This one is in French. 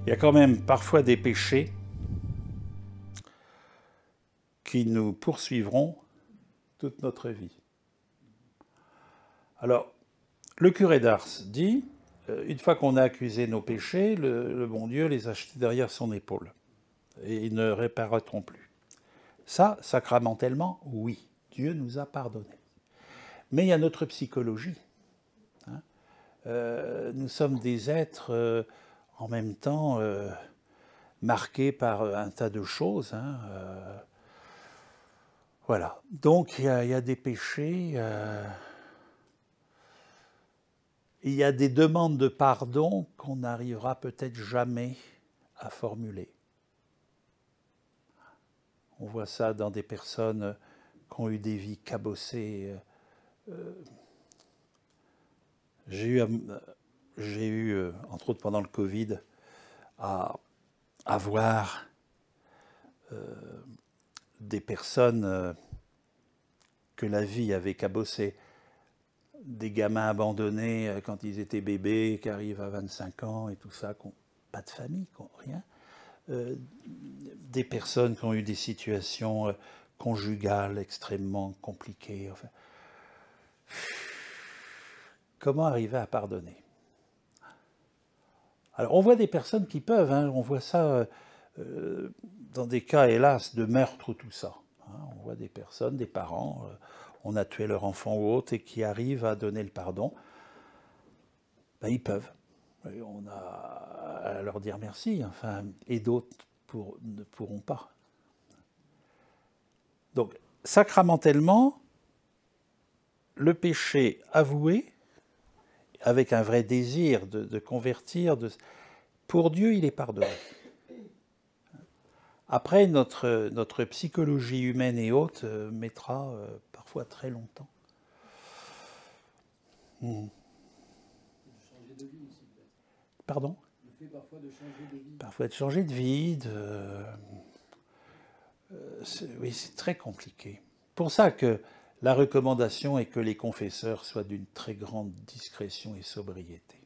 Il y a quand même parfois des péchés qui nous poursuivront toute notre vie. Alors, le curé d'Ars dit, une fois qu'on a accusé nos péchés, le bon Dieu les a jetés derrière son épaule. Et ils ne réapparaîtront plus. Ça, sacramentellement, oui, Dieu nous a pardonné. Mais il y a notre psychologie. Nous sommes des êtres en même temps marqués par un tas de choses. Voilà. Donc il y a des péchés, il y a des demandes de pardon qu'on n'arrivera peut-être jamais à formuler. On voit ça dans des personnes qui ont eu des vies cabossées. J'ai eu, entre autres pendant le Covid, à voir des personnes que la vie avait cabossées, des gamins abandonnés quand ils étaient bébés, qui arrivent à 25 ans et tout ça, qui n'ont pas de famille, qui n'ont rien. Des personnes qui ont eu des situations conjugales extrêmement compliquées. Enfin, comment arriver à pardonner? Alors on voit des personnes qui peuvent, on voit ça dans des cas, hélas, de meurtre ou tout ça. On voit des personnes, des parents, on a tué leur enfant ou autre, et qui arrivent à donner le pardon. Ben, ils peuvent. Et on a à leur dire merci, enfin, et d'autres ne pourront pas. Donc, sacramentellement, le péché avoué, avec un vrai désir de convertir, pour Dieu, il est pardonné. Après, notre psychologie humaine et haute mettra parfois très longtemps. Changer de vie aussi, peut-être. Pardon? Le fait parfois de changer de vie. Parfois de changer de vie, oui, c'est très compliqué. Pour ça que la recommandation est que les confesseurs soient d'une très grande discrétion et sobriété.